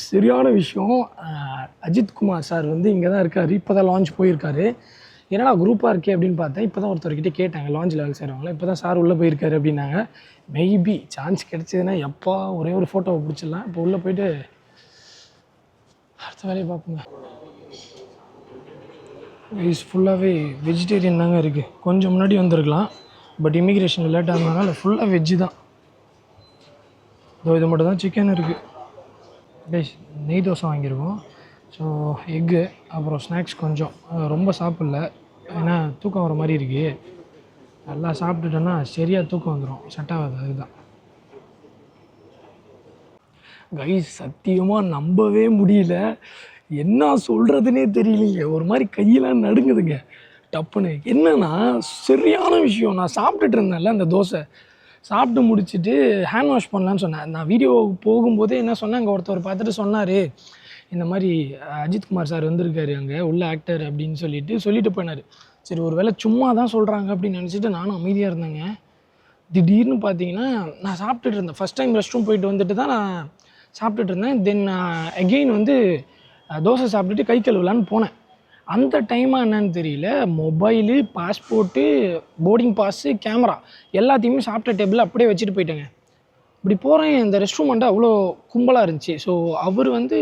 சரியான விஷயம். அஜித் குமார் சார் வந்து இங்கே தான் இருக்கார். இப்போ தான் லான்ச் போயிருக்காரு. என்னடா குரூப்பாக இருக்கே அப்படின்னு பார்த்தேன். இப்போ தான் ஒருத்தர்கிட்ட கேட்டாங்க, லான்ச்சில் வேலை செய்கிறவங்கள. இப்போ தான் சார் உள்ளே போயிருக்காரு அப்படின்னாங்க. மேபி சான்ஸ் கிடச்சதுன்னா எப்போ ஒரே ஒரு ஃபோட்டோவை பிடிச்சிடலாம். இப்போ உள்ளே போயிட்டு அடுத்த வேலையை பார்ப்போங்க. ரைஸ் ஃபுல்லாகவே வெஜிடேரியன் தாங்க இருக்குது. கொஞ்சம் முன்னாடி வந்திருக்கலாம், பட் இமிக்ரேஷன் லேட் ஆனதுனால ஃபுல்லாக வெஜ்ஜு தான். இது மட்டும் தான் சிக்கன் இருக்குது. நெய் தோசை வாங்கியிருக்கோம். ஸோ எக்கு, அப்புறம் ஸ்நாக்ஸ் கொஞ்சம். ரொம்ப சாப்பிடல, ஏன்னா தூக்கம் வர மாதிரி இருக்குது. நல்லா சாப்பிட்டுட்டோன்னா சரியாக தூக்கம் வந்துடும், செட் ஆகாது. அதுதான் கைஸ், சத்தியமாக நம்பவே முடியல. என்ன சொல்கிறதுனே தெரியலைங்க. ஒரு மாதிரி கையெல்லாம் நடுங்குதுங்க டப்புன்னு. என்னன்னா சரியான விஷயம். நான் சாப்பிட்டுட்டு இருந்தேன்ல அந்த தோசை, சாப்பிட்டு முடிச்சுட்டு ஹேண்ட் வாஷ் பண்ணலான்னு சொன்னேன். நான் வீடியோ போகும்போதே என்ன சொன்னேன், அங்கே ஒருத்தர் பார்த்துட்டு சொன்னார், இந்த மாதிரி அஜித்குமார் சார் வந்திருக்காரு அங்கே உள்ள ஆக்டர் அப்படின்னு சொல்லிட்டு போயினார். சரி, ஒரு வேளை சும்மா தான் சொல்கிறாங்க அப்படின்னு நினச்சிட்டு நானும் அமைதியாக இருந்தேங்க. திடீர்னு பார்த்தீங்கன்னா நான் சாப்பிட்டுட்டு இருந்தேன். ஃபஸ்ட் டைம் ரெஸ்ட் ரூம் போயிட்டு வந்துட்டு தான் நான் சாப்பிட்டுட்டு இருந்தேன். தென் அகெயின் வந்து தோசை சாப்பிட்டுட்டு கை கழுவலான்னு போனேன். அந்த டைமாக என்னன்னு தெரியல, mobile, passport, boarding pass, camera எல்லாத்தையுமே சாப்பிட்ட டேபிளில் அப்படியே வச்சுட்டு போயிட்டேங்க. இப்படி போகிறேன், இந்த ரெஸ்ட் ரூம் வந்து அவ்வளோ கும்பலாக இருந்துச்சு. ஸோ அவர் வந்து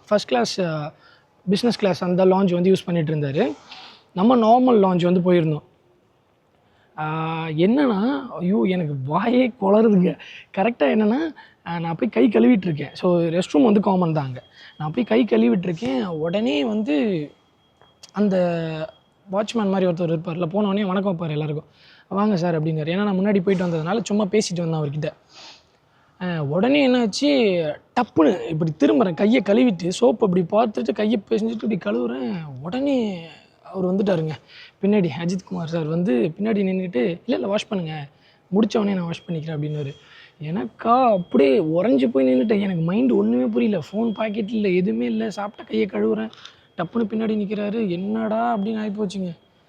ஃபஸ்ட் கிளாஸ், பிஸ்னஸ் கிளாஸ் அந்த லான்ச் வந்து யூஸ் பண்ணிகிட்டு இருந்தார். நம்ம நார்மல் லான்ச் வந்து போயிருந்தோம். என்னென்னா, ஐயோ எனக்கு வாயே குளருதுங்க. கரெக்டாக என்னென்னா, நான் போய் கை கழுவிட்டுருக்கேன். ஸோ ரெஸ்ட் ரூம் வந்து காமன் தான் அங்கே. நான் போய் கை கழுவிட்டுருக்கேன். உடனே வந்து அந்த வாட்ச்மேன் மாதிரி ஒருத்தர் இருப்பார்ல, போனோடனே வணக்கம் வைப்பார் எல்லாருக்கும். வாங்க சார் அப்படின்னாரு. ஏன்னா நான் முன்னாடி போயிட்டு வந்ததுனால சும்மா பேசிட்டு வந்தேன் அவர்கிட்ட. உடனே என்னாச்சு, டப்புன்னு இப்படி திரும்புகிறேன், கையை கழுவிட்டு சோப்பு அப்படி பார்த்துட்டு கையை பேசிட்டு இப்படி கழுவுறேன். உடனே அவர் வந்துட்டாருங்க பின்னாடி. அஜித்குமார் சார் வந்து பின்னாடி நின்றுட்டு, இல்லை வாஷ் பண்ணுங்கள், முடித்தவொடனே நான் வாஷ் பண்ணிக்கிறேன் அப்படின்னாரு. எனக்கா அப்படியே உறைஞ்சி போய் நின்றுட்டேன். எனக்கு மைண்டு ஒன்றுமே புரியல. ஃபோன் பாக்கெட் இல்லை, எதுவுமே இல்லை. சாப்பிட்ட கையை கழுவுறேன், டப்புன்னு பின்னாடி நிற்கிறாரு. என்னடா அப்படின்னு ஆகிப்போச்சுங்க.